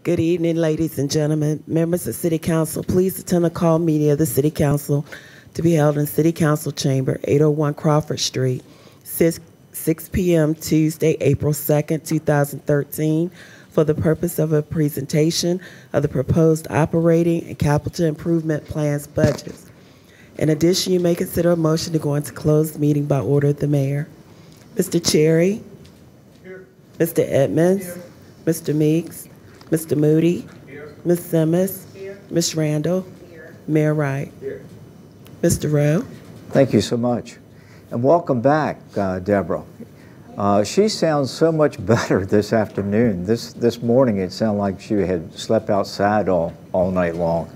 Good evening, ladies and gentlemen. Members of City Council, please attend a call meeting of the City Council to be held in City Council Chamber, 801 Crawford Street, 6 p.m. Tuesday, April 2nd, 2013, for the purpose of a presentation of the proposed operating and capital improvement plans budgets. In addition, you may consider a motion to go into closed meeting by order of the mayor. Mr. Cherry? Here. Mr. Edmonds? Here. Mr. Meeks? Mr. Moody? Here. Ms. Simmons? Here. Ms. Randall? Here. Mayor Wright? Here. Mr. Rowe? Thank you so much. And welcome back, Deborah. She sounds so much better this afternoon. This morning it sounded like she had slept outside all night long.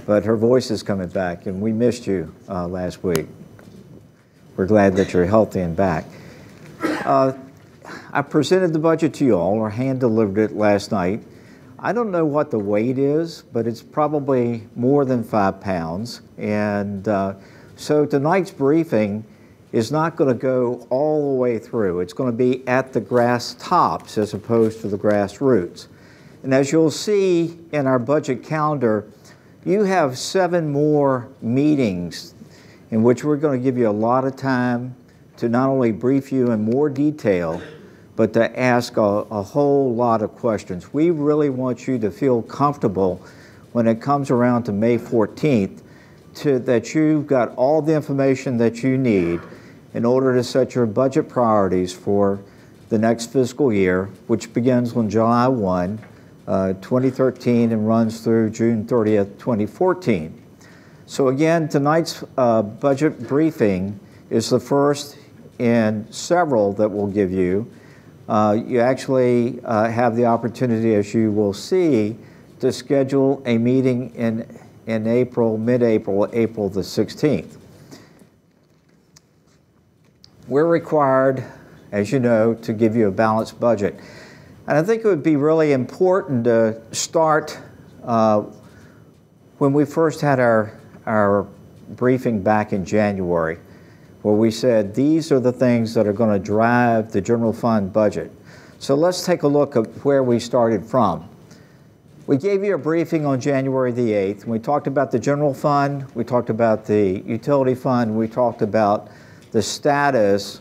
But her voice is coming back, and we missed you last week. We're glad that you're healthy and back. I presented the budget to you all, or hand-delivered it last night. I don't know what the weight is, but it's probably more than 5 pounds. And so tonight's briefing is not going to go all the way through. It's going to be at the grass tops as opposed to the grass roots. And as you'll see in our budget calendar, you have 7 more meetings in which we're going to give you a lot of time to not only brief you in more detail, but to ask a whole lot of questions. We really want you to feel comfortable when it comes around to May 14th that you've got all the information that you need in order to set your budget priorities for the next fiscal year, which begins on July 1, 2013 and runs through June 30th, 2014. So again, tonight's budget briefing is the first in several that we'll give you. You actually have the opportunity, as you will see, to schedule a meeting in April, mid-April, April the 16th. We're required, as you know, to give you a balanced budget. And I think it would be really important to start when we first had our briefing back in January, where we said these are the things that are going to drive the general fund budget. So let's take a look at where we started from. We gave you a briefing on January the 8th. We talked about the general fund, we talked about the utility fund, we talked about the status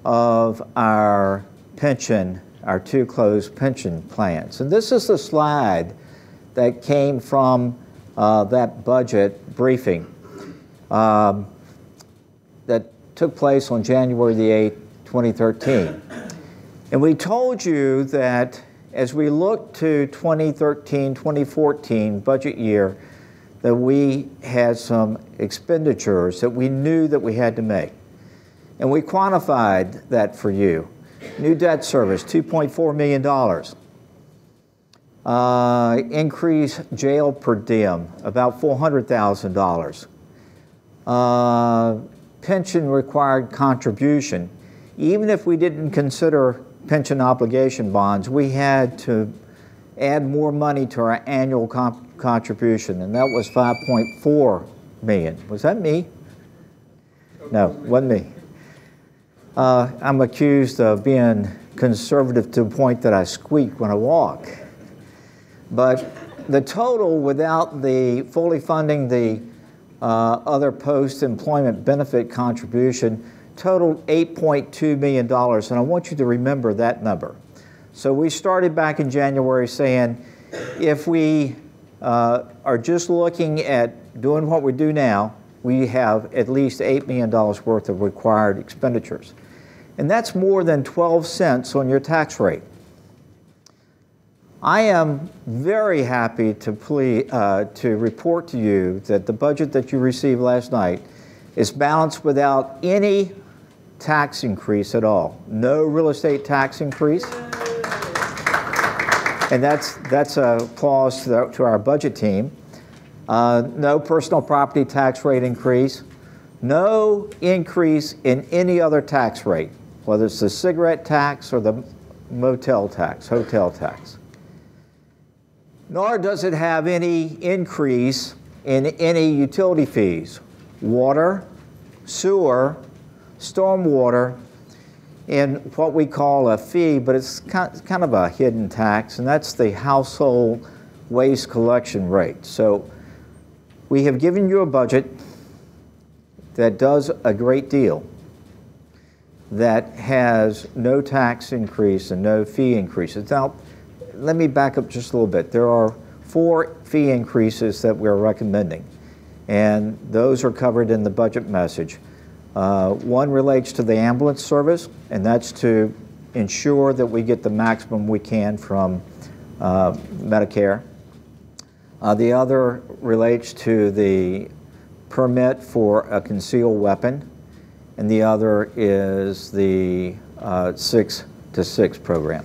of our pension, our 2 closed pension plans. And this is the slide that came from that budget briefing that took place on January the 8th, 2013. And we told you that as we look to 2013, 2014 budget year, that we had some expenditures that we knew that we had to make. And we quantified that for you. New debt service, $2.4 million. Increased jail per diem, about $400,000. Pension required contribution. Even if we didn't consider pension obligation bonds, we had to add more money to our annual contribution, and that was $5.4 million. Was that me? No, wasn't me. I'm accused of being conservative to the point that I squeak when I walk. But the total, without the fully funding the other post-employment benefit contribution, totaled $8.2 million, and I want you to remember that number. So we started back in January saying, if we are just looking at doing what we do now, we have at least $8 million worth of required expenditures. And that's more than 12 cents on your tax rate. I am very happy to report to you that the budget that you received last night is balanced without any tax increase at all. No real estate tax increase. And that's a applause to our budget team. No personal property tax rate increase. No increase in any other tax rate, whether it's the cigarette tax or the motel tax, hotel tax. Nor does it have any increase in any utility fees, water, sewer, stormwater, in what we call a fee, but it's kind of a hidden tax, and that's the household waste collection rate. So we have given you a budget that does a great deal, that has no tax increase and no fee increases. Now, let me back up just a little bit. There are 4 fee increases that we're recommending, and those are covered in the budget message. One relates to the ambulance service, and that's to ensure that we get the maximum we can from Medicare. The other relates to the permit for a concealed weapon, and the other is the 6 to 6 program.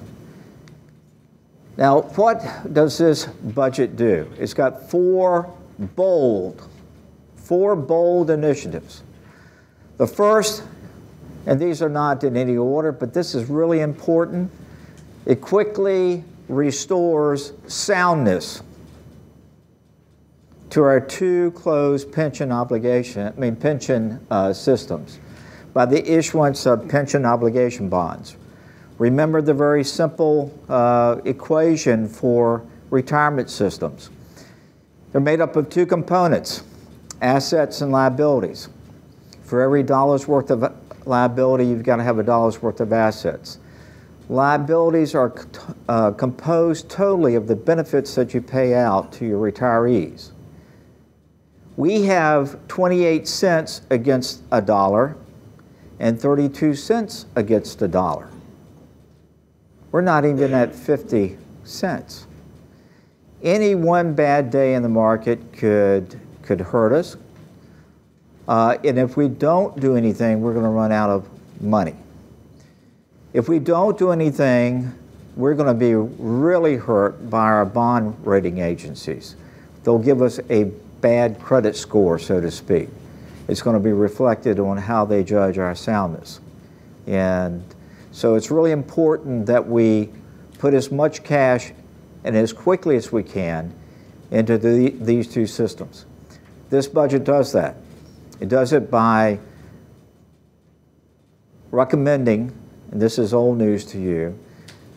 Now, what does this budget do? It's got four bold initiatives. The first, and these are not in any order, but this is really important, it quickly restores soundness to our 2 closed pension systems by the issuance of pension obligation bonds. Remember the very simple equation for retirement systems. They're made up of 2 components, assets and liabilities. For every dollar's worth of liability, you've got to have a dollar's worth of assets. Liabilities are composed totally of the benefits that you pay out to your retirees. We have 28 cents against a dollar and 32 cents against a dollar. We're not even at 50 cents. Any one bad day in the market could hurt us. And if we don't do anything, we're going to run out of money. If we don't do anything, we're going to be really hurt by our bond rating agencies. They'll give us a bad credit score, so to speak. It's going to be reflected on how they judge our soundness. And so it's really important that we put as much cash and as quickly as we can into these 2 systems. This budget does that. It does it by recommending, and this is old news to you,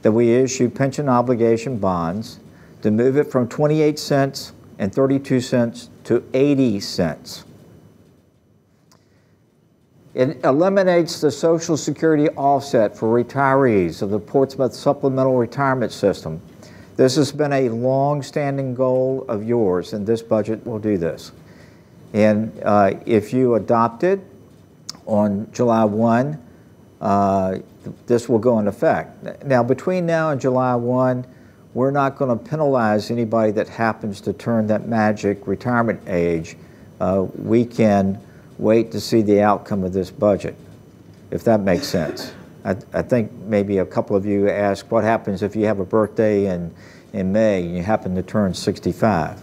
that we issue pension obligation bonds to move it from 28 cents and 32 cents to 80 cents. It eliminates the Social Security offset for retirees of the Portsmouth Supplemental Retirement System. This has been a long-standing goal of yours, and this budget will do this. And if you adopt it on July 1, this will go into effect. Now, between now and July 1, we're not going to penalize anybody that happens to turn that magic retirement age. We can wait to see the outcome of this budget, if that makes sense. I think maybe a couple of you asked, what happens if you have a birthday in May and you happen to turn 65?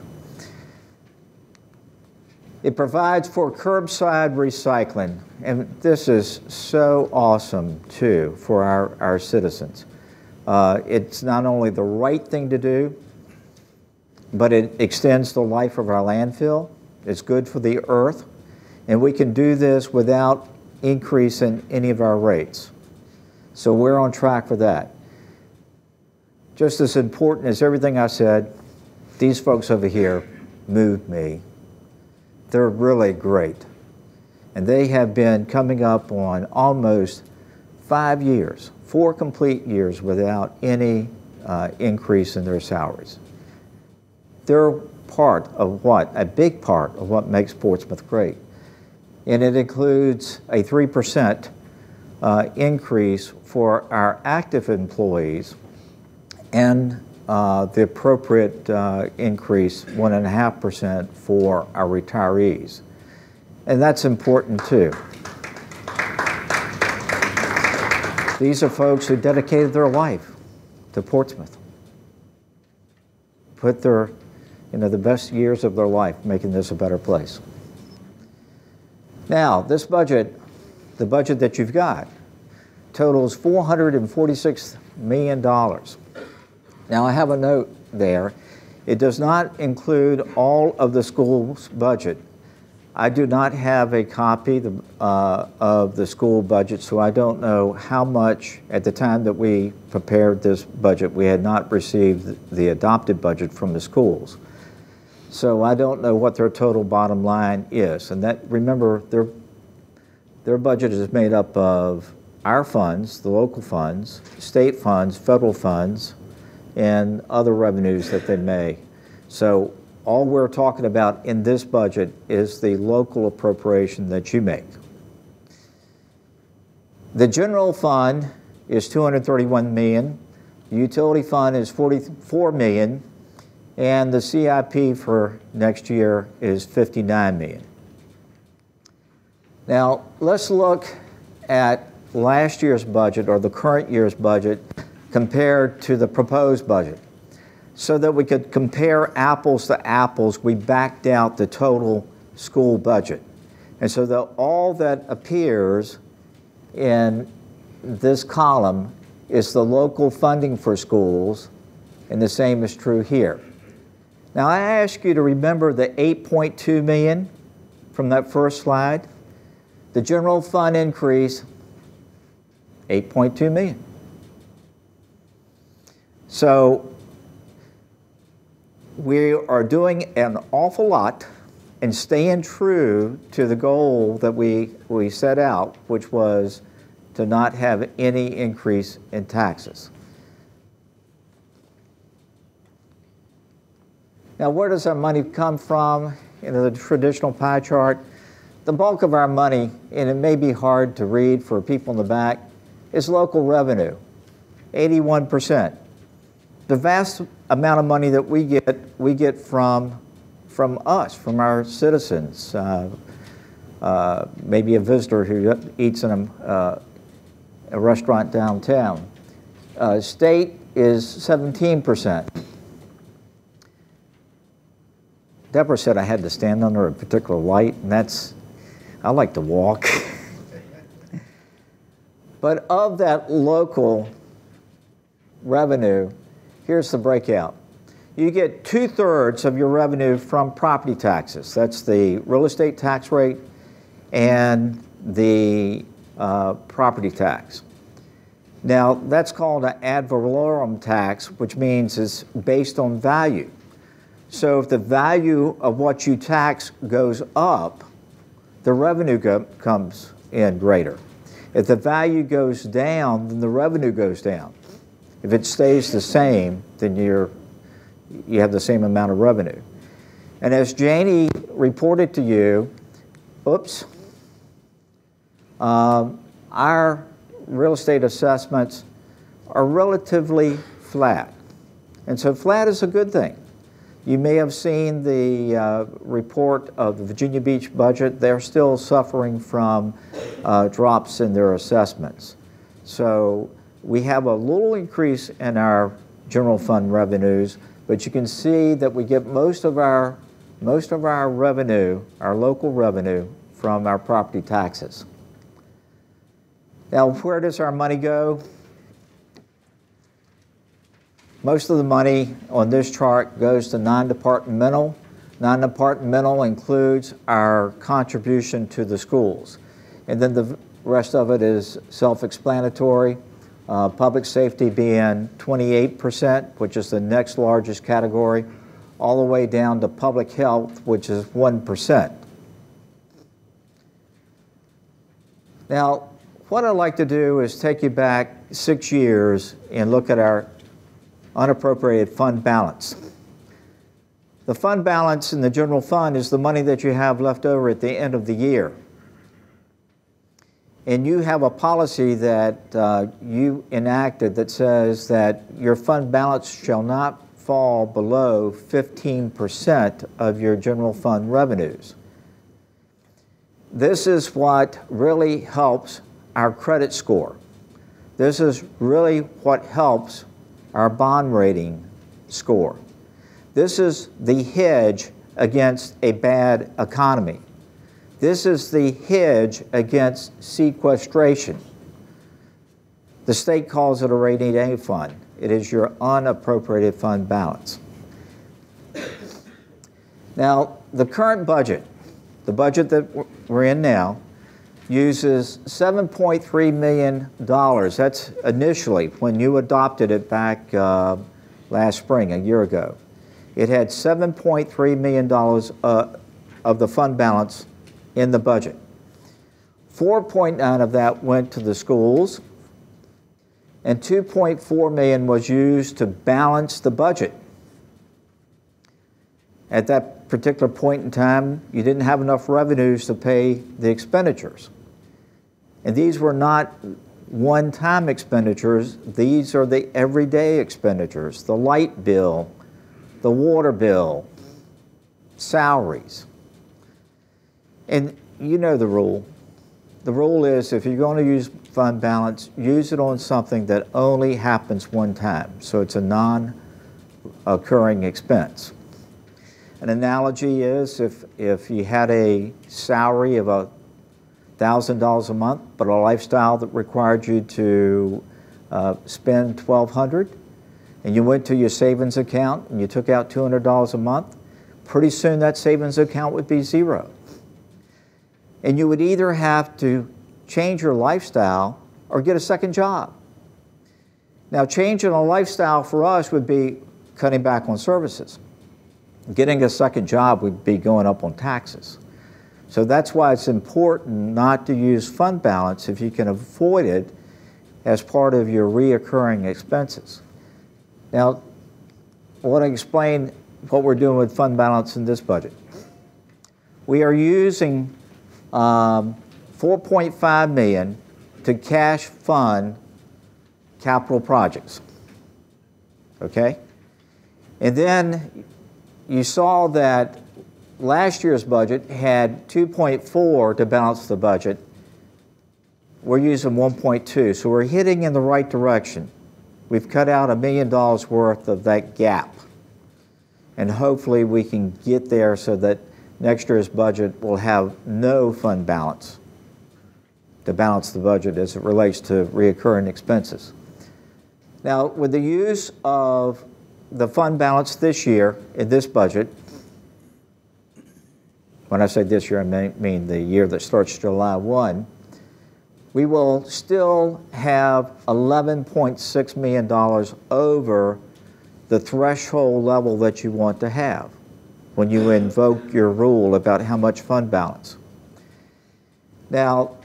It provides for curbside recycling, and this is so awesome, too, for our citizens. It's not only the right thing to do, but it extends the life of our landfill. It's good for the earth, and we can do this without increasing any of our rates. So we're on track for that. Just as important as everything I said, these folks over here moved me. They're really great. And they have been coming up on almost 5 years, 4 complete years without any increase in their salaries. They're part of what? A big part of what makes Portsmouth great. And it includes a 3% increase for our active employees and the appropriate increase, 1.5% for our retirees. And that's important too. These are folks who dedicated their life to Portsmouth. Put their, the best years of their life making this a better place. Now, this budget, the budget that you've got, totals $446 million. Now, I have a note there. It does not include all of the school's budget. I do not have a copy of the school budget, so I don't know how much, at the time that we prepared this budget, we had not received the adopted budget from the schools. So I don't know what their total bottom line is. And that, remember, their budget is made up of our funds, the local funds, state funds, federal funds, and other revenues that they may. So all we're talking about in this budget is the local appropriation that you make. The general fund is $231 million. The utility fund is $44 million. And the CIP for next year is $59 million. Now, let's look at last year's budget, or the current year's budget, compared to the proposed budget. So that we could compare apples to apples, we backed out the total school budget. And so that all that appears in this column is the local funding for schools, and the same is true here. Now, I ask you to remember the $8.2 million from that first slide. The general fund increase, $8.2 million. So we are doing an awful lot and staying true to the goal that we set out, which was to not have any increase in taxes. Now, where does our money come from in the traditional pie chart? The bulk of our money, and it may be hard to read for people in the back, is local revenue, 81%. The vast amount of money that we get from us, from our citizens. Maybe a visitor who eats in a restaurant downtown. State is 17%. Deborah said I had to stand under a particular light, and I like to walk. But of that local revenue, here's the breakout. You get 2/3 of your revenue from property taxes. That's the real estate tax rate and the property tax. Now, that's called an ad valorem tax, which means it's based on value. So if the value of what you tax goes up, the revenue comes in greater. If the value goes down, then the revenue goes down. If it stays the same, then you have the same amount of revenue. And as Janie reported to you, our real estate assessments are relatively flat. And so flat is a good thing. You may have seen the report of the Virginia Beach budget. They're still suffering from drops in their assessments. So we have a little increase in our general fund revenues, but you can see that we get most of our revenue, our local revenue, from our property taxes. Now, where does our money go? Most of the money on this chart goes to non-departmental. Non-departmental includes our contribution to the schools. And then the rest of it is self-explanatory. Public safety being 28%, which is the next largest category, all the way down to public health, which is 1%. Now, what I'd like to do is take you back 6 years and look at our unappropriated fund balance. The fund balance in the general fund is the money that you have left over at the end of the year. And you have a policy that you enacted that says that your fund balance shall not fall below 15% of your general fund revenues. This is what really helps our credit score. This is really what helps our bond rating score. This is the hedge against a bad economy. This is the hedge against sequestration. The state calls it a rainy day fund. It is your unappropriated fund balance. Now, the current budget the budget that we're in now, uses $7.3 million. That's initially when you adopted it back last spring, a year ago. It had $7.3 million of the fund balance in the budget. 4.9 of that went to the schools, and 2.4 million was used to balance the budget. At that particular point in time, you didn't have enough revenues to pay the expenditures. And these were not one-time expenditures. These are the everyday expenditures, the light bill, the water bill, salaries. And you know the rule. The rule is if you're going to use fund balance, use it on something that only happens one time. So it's a non-occurring expense. An analogy is if you had a salary of $1,000 a month, but a lifestyle that required you to spend $1,200, and you went to your savings account and you took out $200 a month, pretty soon that savings account would be zero. And you would either have to change your lifestyle or get a second job. Now, changing a lifestyle for us would be cutting back on services. Getting a second job would be going up on taxes. So that's why it's important not to use fund balance if you can avoid it as part of your reoccurring expenses. Now, I want to explain what we're doing with fund balance in this budget. We are using $4.5 million to cash fund capital projects, okay? And then you saw that last year's budget had 2.4 to balance the budget. We're using 1.2, so we're heading in the right direction. We've cut out $1 million worth of that gap, and hopefully we can get there so that next year's budget will have no fund balance to balance the budget as it relates to reoccurring expenses. Now, with the use of the fund balance this year in this budget, when I say this year, I mean the year that starts July 1, we will still have $11.6 million over the threshold level that you want to have when you invoke your rule about how much fund balance. Now,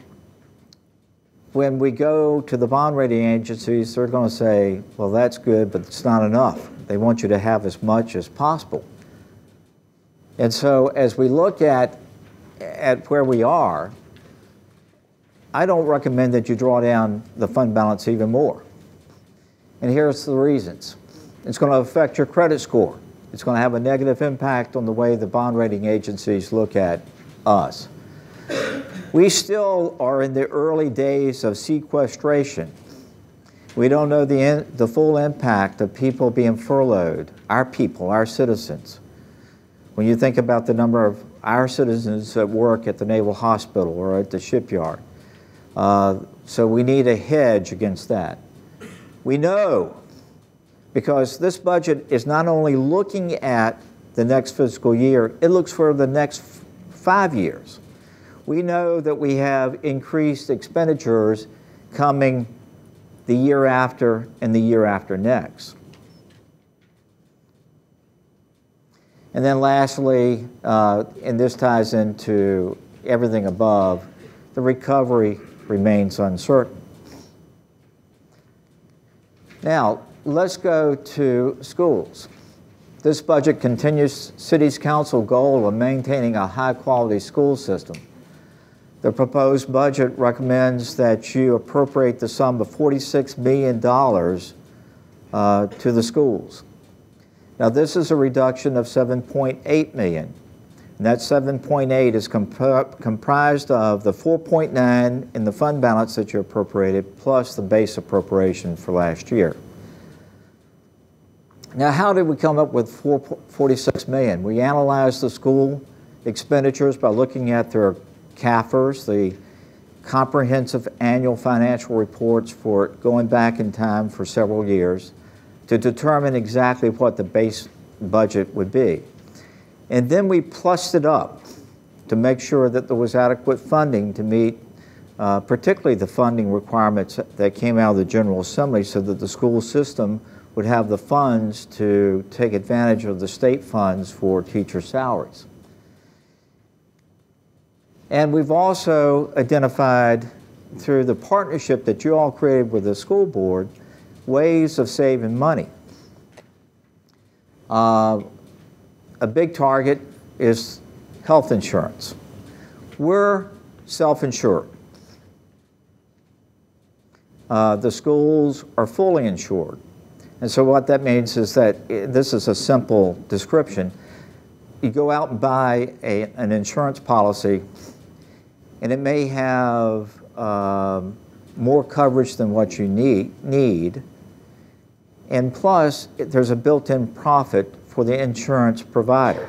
when we go to the bond rating agencies, they're going to say, well, that's good, but it's not enough. They want you to have as much as possible. And so as we look at where we are, I don't recommend that you draw down the fund balance even more. And here's the reasons. It's going to affect your credit score. It's going to have a negative impact on the way the bond rating agencies look at us. We still are in the early days of sequestration. We don't know the full impact of people being furloughed, our people, our citizens. When you think about the number of our citizens that work at the Naval Hospital or at the shipyard. So we need a hedge against that. We know, because this budget is not only looking at the next fiscal year, it looks for the next 5 years. We know that we have increased expenditures coming the year after and the year after next. And then lastly, and this ties into everything above, the recovery remains uncertain. Now, let's go to schools. This budget continues City's Council goal of maintaining a high-quality school system. The proposed budget recommends that you appropriate the sum of $46 million to the schools. Now, this is a reduction of $7.8 million. And that 7.8 is comprised of the 4.9 in the fund balance that you appropriated plus the base appropriation for last year. Now, how did we come up with $46 million? We analyzed the school expenditures by looking at their CAFRs, the comprehensive annual financial reports for going back in time for several years to determine exactly what the base budget would be. And then we plussed it up. to make sure that there was adequate funding to meet particularly the funding requirements that came out of the General Assembly so that the school system would have the funds to take advantage of the state funds for teacher salaries. And we've also identified, through the partnership that you all created with the school board, ways of saving money. A big target is health insurance. We're self-insured. The schools are fully insured. And so what that means is that, this is a simple description, you go out and buy an insurance policy, and it may have more coverage than what you need, and plus there's a built-in profit for the insurance provider.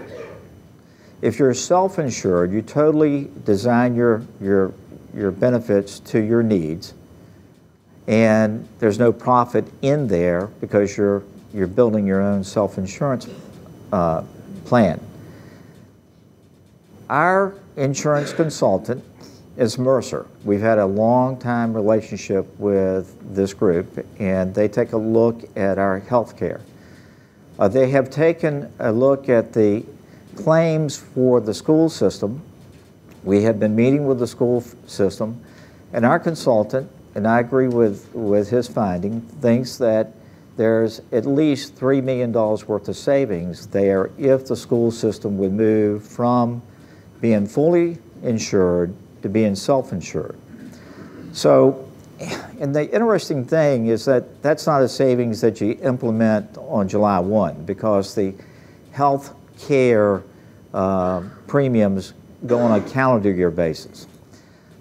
If you're self-insured, you totally design your benefits to your needs, and there's no profit in there because you're building your own self-insurance plan. Our insurance consultant is Mercer. We've had a long-time relationship with this group, and they take a look at our health care. They have taken a look at the claims for the school system. We have been meeting with the school system, and our consultant, and I agree with his finding, thinks that there's at least $3 million worth of savings there if the school system would move from being fully insured to being self-insured. So, and the interesting thing is that that's not a savings that you implement on July 1 because the health care premiums go on a calendar year basis.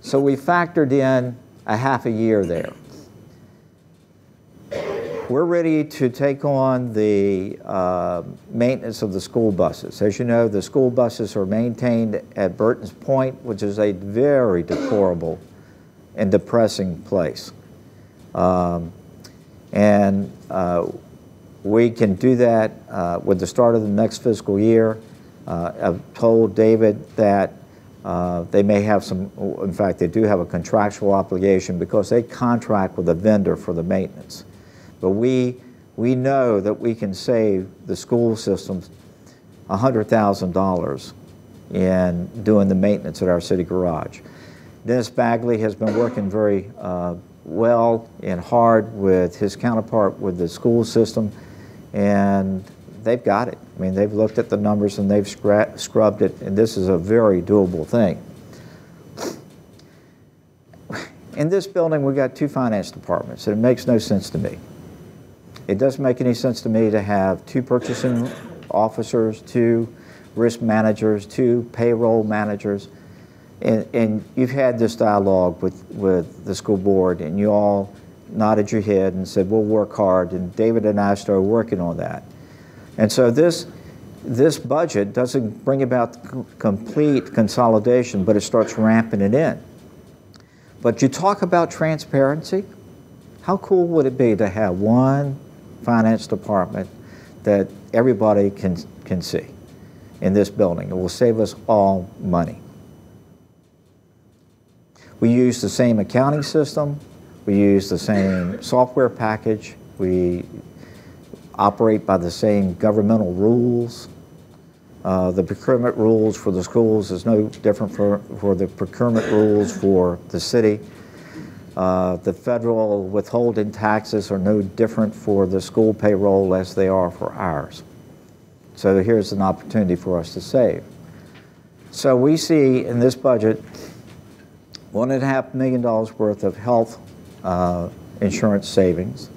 So we factored in a half a year there. We're ready to take on the maintenance of the school buses. As you know, the school buses are maintained at Burton's Point, which is a very deplorable and depressing place. We can do that with the start of the next fiscal year. I've told David that they may have some, in fact, they do have a contractual obligation because they contract with a vendor for the maintenance. But we know that we can save the school systems $100,000 in doing the maintenance at our city garage. Dennis Bagley has been working very well and hard with his counterpart with the school system, and they've got it. I mean, they've looked at the numbers and they've scrubbed it, and this is a very doable thing. In this building, we got 2 finance departments, and it makes no sense to me. It doesn't make any sense to me to have 2 purchasing officers, 2 risk managers, 2 payroll managers. And you've had this dialogue with the school board, and you all nodded your head and said, we'll work hard, and David and I started working on that. And so this budget doesn't bring about complete consolidation, but it starts ramping it in. But you talk about transparency. How cool would it be to have one finance department that everybody can see in this building? It will save us all money. We use the same accounting system. We use the same software package. We operate by the same governmental rules. The procurement rules for the schools is no different for the procurement rules for the city. The federal withholding taxes are no different for the school payroll as they are for ours. So here's an opportunity for us to save. So we see in this budget $1.5 million worth of health insurance savings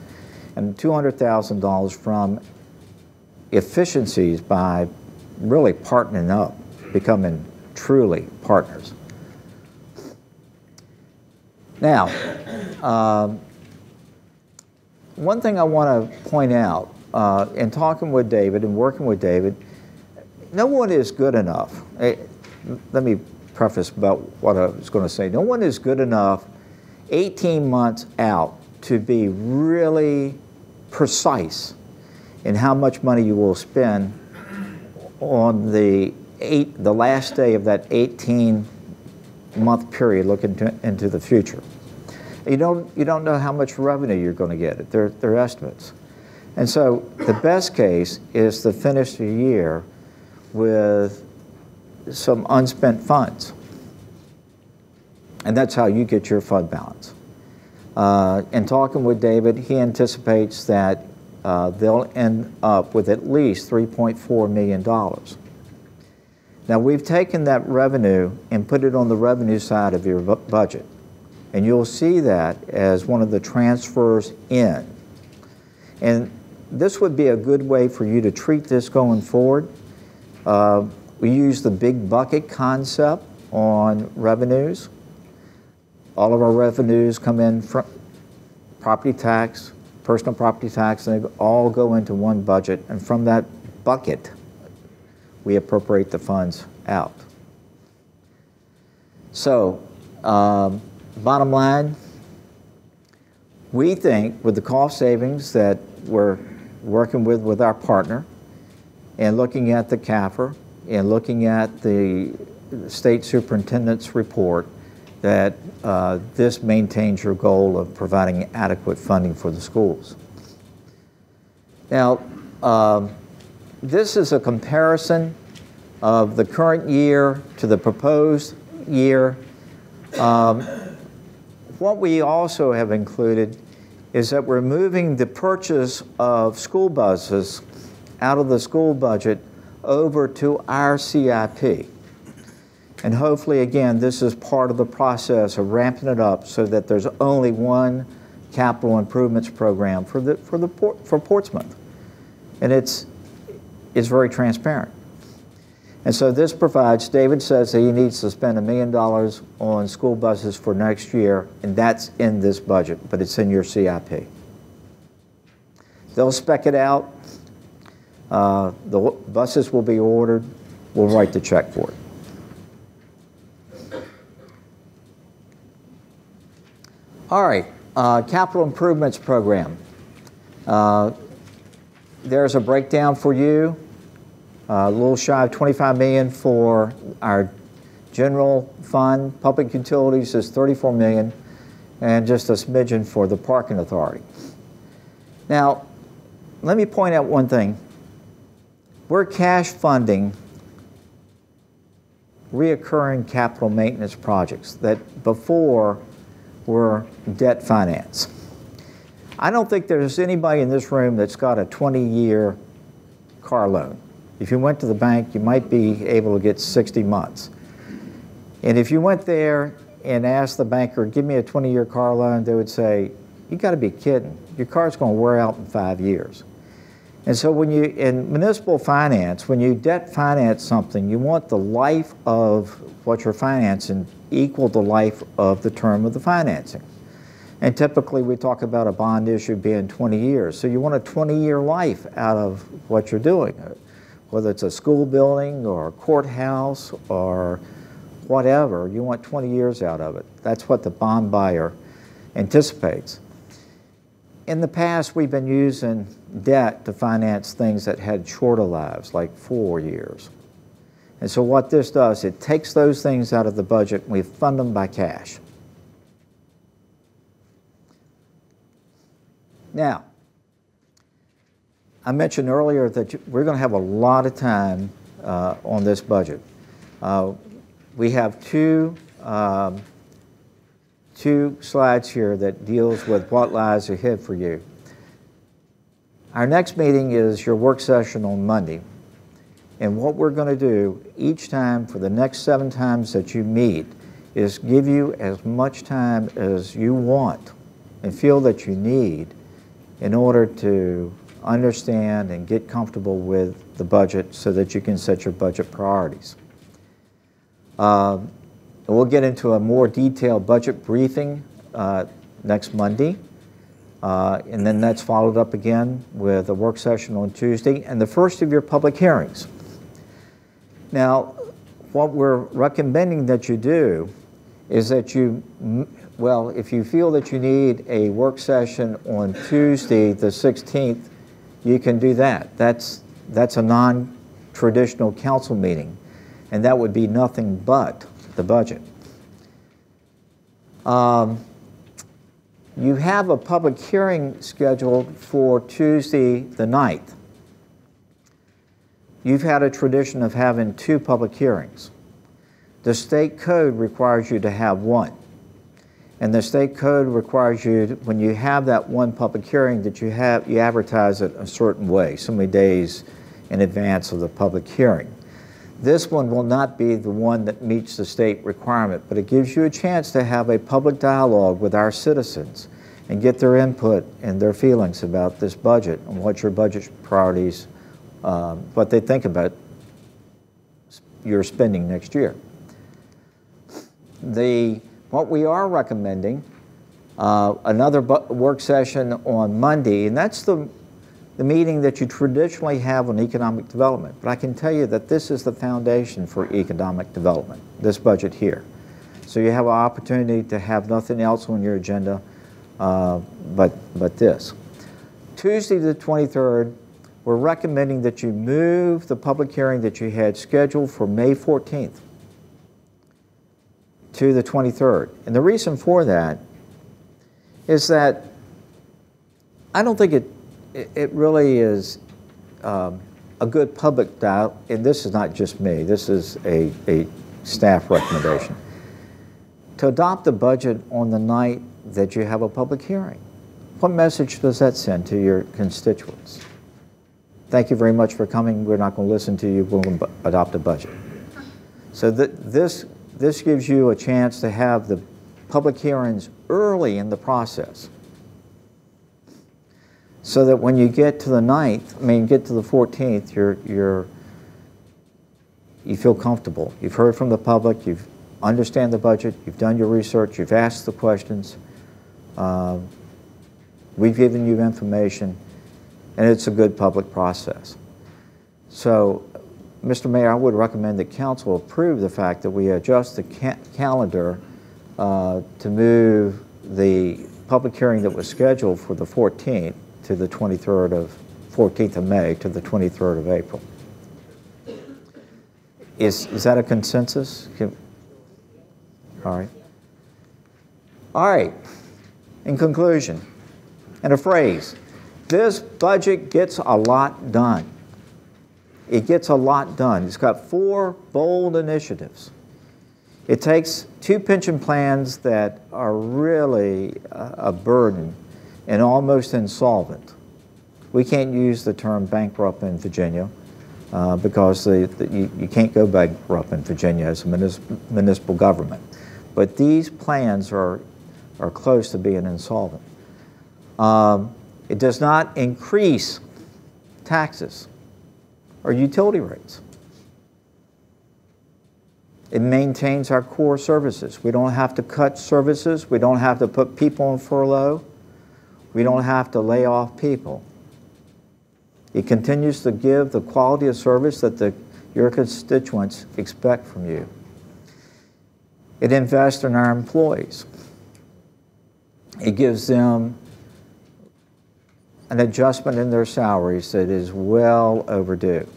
and $200,000 from efficiencies by really partnering up, becoming truly partners. Now, one thing I want to point out, in talking with David and working with David, no one is good enough. Let me preface about what I was going to say. No one is good enough 18 months out to be really precise in how much money you will spend on the the last day of that 18-month period looking into the future. You don't know how much revenue you're going to get. They're estimates. And so the best case is to finish the year with some unspent funds. And that's how you get your fund balance. In talking with David, he anticipates that they'll end up with at least $3.4 million. Now, we've taken that revenue and put it on the revenue side of your budget. And you'll see that as one of the transfers in. And this would be a good way for you to treat this going forward. We use the big bucket concept on revenues. All of our revenues come in from property tax, personal property tax, and they all go into one budget. And from that bucket, we appropriate the funds out. So, bottom line, we think with the cost savings that we're working with our partner and looking at the CAFR and looking at the state superintendent's report, that this maintains your goal of providing adequate funding for the schools. Now, this is a comparison of the current year to the proposed year. What we also have included is that we're moving the purchase of school buses out of the school budget over to our CIP. And hopefully, again, this is part of the process of ramping it up so that there's only one capital improvements program for Portsmouth. And it's very transparent. And so this provides, David says that he needs to spend $1 million on school buses for next year, and that's in this budget, but it's in your CIP. They'll spec it out. The buses will be ordered. We'll write the check for it. All right, capital improvements program. There's a breakdown for you. A little shy of $25 million for our general fund. Public utilities is $34 million, and just a smidgen for the parking authority. Now, let me point out one thing. We're cash funding reoccurring capital maintenance projects that before were debt finance. I don't think there's anybody in this room that's got a 20-year car loan. If you went to the bank, you might be able to get 60 months. And if you went there and asked the banker, give me a 20-year car loan, they would say, you got to be kidding. Your car's going to wear out in 5 years. And so when you, in municipal finance, when you debt finance something, you want the life of what you're financing equal the life of the term of the financing. And typically we talk about a bond issue being 20 years. So you want a 20-year life out of what you're doing, whether it's a school building or a courthouse or whatever, you want 20 years out of it. That's what the bond buyer anticipates. In the past, we've been using debt to finance things that had shorter lives, like 4 years. And so what this does, it takes those things out of the budget and we fund them by cash. Now, I mentioned earlier that we're going to have a lot of time on this budget. We have two slides here that deals with what lies ahead for you. Our next meeting is your work session on Monday. And what we're going to do each time for the next 7 times that you meet is give you as much time as you want and feel that you need in order to understand and get comfortable with the budget so that you can set your budget priorities. We'll get into a more detailed budget briefing next Monday, and then that's followed up again with a work session on Tuesday and the first of your public hearings. Now, what we're recommending that you do is that you, well, if you feel that you need a work session on Tuesday the 16th, you can do that. That's a non-traditional council meeting. and that would be nothing but the budget. You have a public hearing scheduled for Tuesday the 9th. You've had a tradition of having 2 public hearings. The state code requires you to have 1. And the state code requires you, when you have that 1 public hearing, that you advertise it a certain way, so many days in advance of the public hearing. This one will not be the one that meets the state requirement, but it gives you a chance to have a public dialogue with our citizens and get their input and their feelings about this budget and what your budget priorities, what they think about your spending next year. What we are recommending, another work session on Monday, and that's the meeting that you traditionally have on economic development. But I can tell you that this is the foundation for economic development, this budget here. So you have an opportunity to have nothing else on your agenda but this. Tuesday the 23rd, we're recommending that you move the public hearing that you had scheduled for May 14th to the 23rd. And the reason for that is that I don't think it really is a good public dialogue, and this is not just me, this is a staff recommendation, to adopt the budget on the night that you have a public hearing. What message does that send to your constituents? Thank you very much for coming. We're not going to listen to you. We're going to adopt a budget. So this gives you a chance to have the public hearings early in the process, so that when you get to the 9th, get to the 14th, you feel comfortable. You've heard from the public, you understand the budget, you've done your research, you've asked the questions, we've given you information, and it's a good public process. So, Mr. Mayor, I would recommend that Council approve the fact that we adjust the calendar to move the public hearing that was scheduled for the 14th to the 14th of May to the 23rd of April. Is that a consensus? All right. All right. In conclusion, in a phrase, this budget gets a lot done. It gets a lot done. It's got 4 bold initiatives. It takes 2 pension plans that are really a burden and almost insolvent. We can't use the term bankrupt in Virginia because you can't go bankrupt in Virginia as a municipal government. But these plans are close to being insolvent. It does not increase taxes or utility rates. It maintains our core services. We don't have to cut services. We don't have to put people on furlough. We don't have to lay off people. It continues to give the quality of service that your constituents expect from you. It invests in our employees. It gives them an adjustment in their salaries that is well overdue.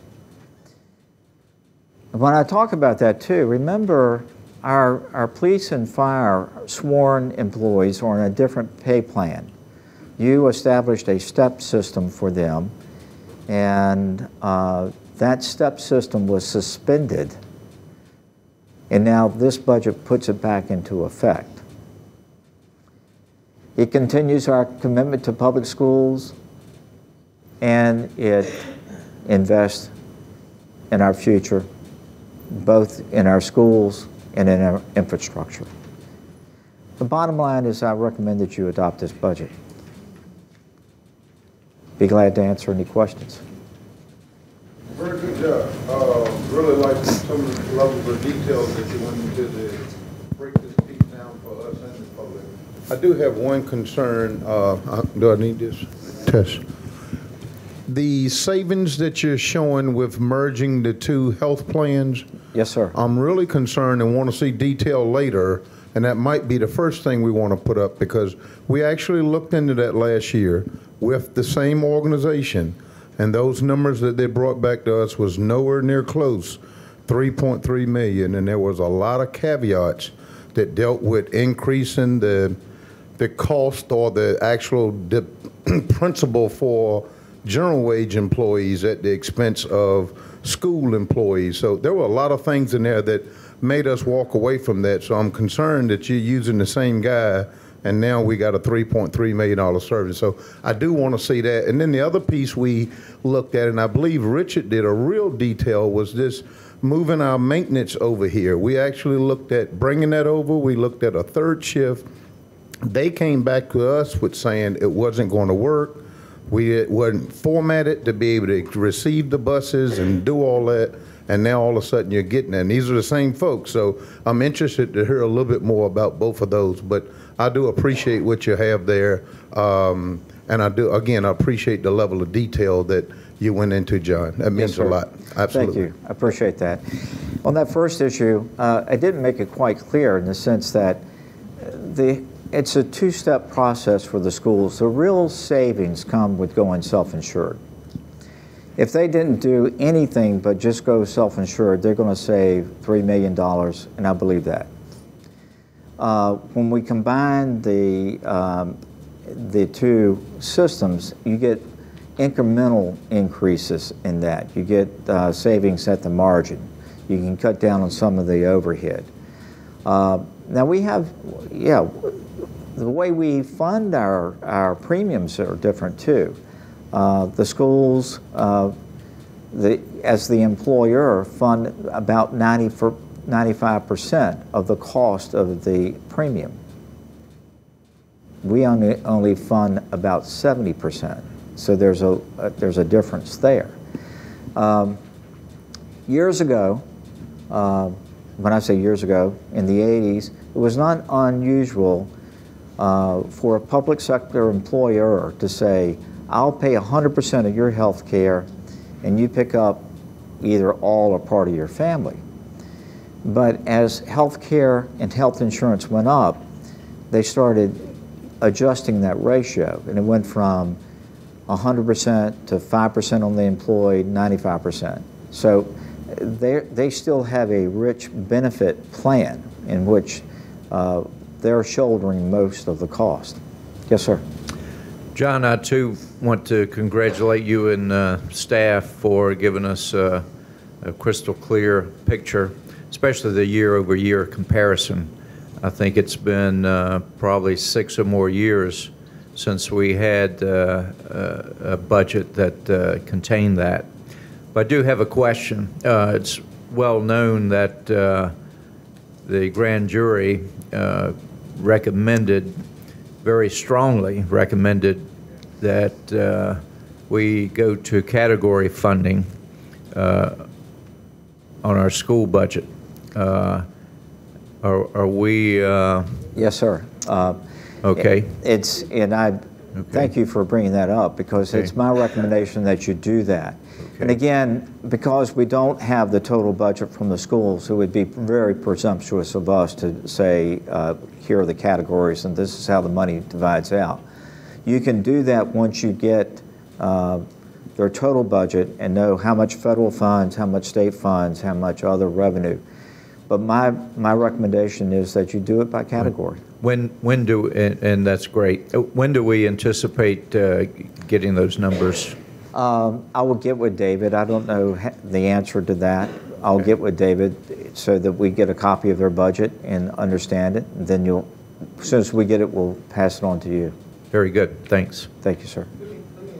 When I talk about that too, remember our police and fire sworn employees are on a different pay plan. You established a step system for them, and that step system was suspended, and now this budget puts it back into effect. It continues our commitment to public schools, and it invests in our future, both in our schools and in our infrastructure. The bottom line is I recommend that you adopt this budget. Be glad to answer any questions. Very good job. Really like some of the levels of details that you went into to break this piece down for us and the public. I do have one concern. Do I need this? Test. The savings that you're showing with merging the 2 health plans. Yes, sir. I'm really concerned and want to see detail later, and that might be the first thing we want to put up, because we actually looked into that last year with the same organization, and those numbers that they brought back to us was nowhere near close 3.3 million, and there was a lot of caveats that dealt with increasing the cost or the actual principle for general wage employees at the expense of school employees. So there were a lot of things in there that made us walk away from that. So I'm concerned that you're using the same guy, and now we got a $3.3 million service. So I do want to see that. And then the other piece we looked at, and I believe Richard did a real detail, was this moving our maintenance over here. We actually looked at bringing that over. We looked at a third shift. They came back to us with saying it wasn't going to work. It wasn't formatted to be able to receive the buses and do all that. And now all of a sudden you're getting that. And these are the same folks. So I'm interested to hear a little bit more about both of those. But I do appreciate what you have there. And I appreciate the level of detail that you went into, John. That means a lot. Absolutely. Thank you. I appreciate that. On that first issue, I didn't make it quite clear in the sense that it's a two-step process for the schools. The real savings come with going self-insured. If they didn't do anything but just go self-insured, they're going to save $3 million, and I believe that. When we combine the two systems, you get incremental increases in that. You get savings at the margin. You can cut down on some of the overhead. Now we have, the way we fund our premiums are different too. The schools, as the employer, fund about 95% of the cost of the premium. We only fund about 70%. So there's a difference there. Years ago, when I say years ago, in the 80s, it was not unusual for a public sector employer to say, I'll pay 100% of your health care and you pick up either all or part of your family. But as health care and health insurance went up, they started adjusting that ratio, and it went from 100% to 5% on the employed, 95%. So they still have a rich benefit plan in which they're shouldering most of the cost. Yes, sir. John, I too want to congratulate you and staff for giving us a crystal clear picture, especially the year-over-year comparison. I think it's been probably 6 or more years since we had a budget that contained that. But I do have a question. It's well known that the grand jury very strongly recommended that we go to category funding on our school budget. Are we? Yes, sir. Okay. Thank you for bringing that up, because it's my recommendation that you do that. Okay. And again, because we don't have the total budget from the schools, it would be very presumptuous of us to say, here are the categories and this is how the money divides out. You can do that once you get their total budget and know how much federal funds, how much state funds, how much other revenue. But my recommendation is that you do it by category. And that's great. When do we anticipate getting those numbers? I will get with David. I don't know the answer to that. I'll get with David so that we get a copy of their budget and understand it. And then as soon as we get it, we'll pass it on to you. Very good. Thanks. Thank you, sir. Let me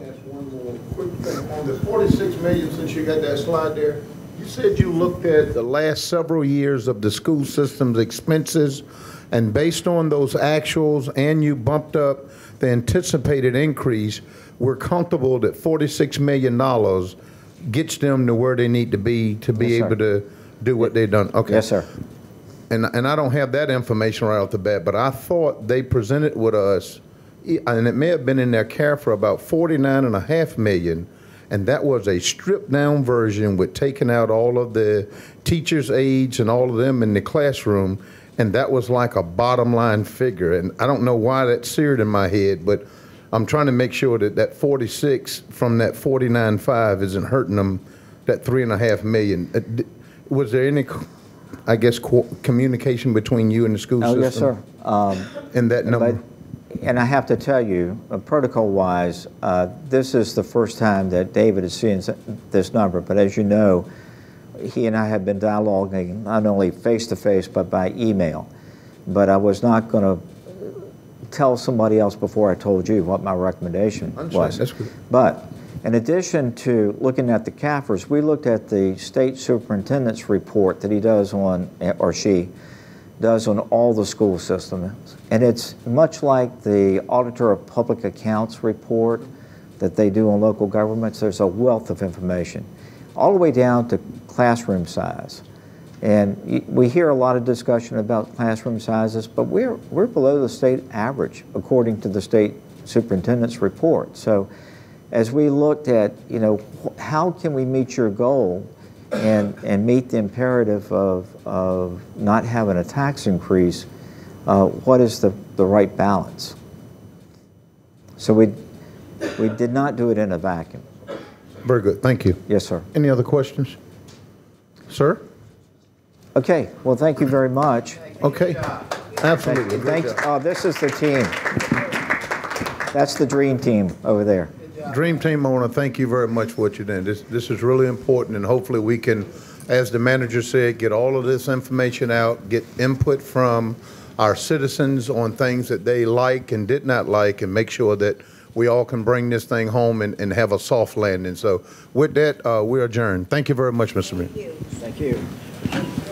ask one more quick thing. On the 46 million, since you got that slide there, you said you looked at the last several years of the school system's expenses, and based on those actuals, and you bumped up the anticipated increase, we're comfortable that $46 million gets them to where they need to be able to do what they've done. Okay. Yes, sir. And I don't have that information right off the bat, but I thought they presented with us, and it may have been in their care for about $49.5 million. And that was a stripped down version with taking out all of the teachers' aides and all of them in the classroom. And that was like a bottom line figure. And I don't know why that seared in my head, but I'm trying to make sure that that 46 from that 49.5 isn't hurting them, that $3.5 million. Was there any, I guess, communication between you and the school system? Yes, sir. And that number? And I have to tell you, protocol-wise, this is the first time that David is seeing this number, but as you know, he and I have been dialoguing not only face-to-face, but by email. But I was not going to tell somebody else before I told you what my recommendation was. That's good. But in addition to looking at the CAFRs, we looked at the state superintendent's report that he does on, or she does on all the school systems. And it's much like the Auditor of Public Accounts report that they do on local governments. There's a wealth of information, all the way down to classroom size. And we hear a lot of discussion about classroom sizes, but we're below the state average, according to the state superintendent's report. So as we looked at, you know, how can we meet your goal and meet the imperative of not having a tax increase, what is the right balance? So we did not do it in a vacuum. Very good. Thank you. Yes, sir. Any other questions? Sir? Okay. Well, thank you very much. Okay. Absolutely. Thanks. This is the team. That's the dream team over there. Dream Team, I want to thank you very much for what you're doing. This is really important, and hopefully we can, as the manager said, get all of this information out, get input from our citizens on things that they like and did not like, and make sure that we all can bring this thing home and have a soft landing. So with that, we're adjourned. Thank you very much, Mr. Mayor. Thank you.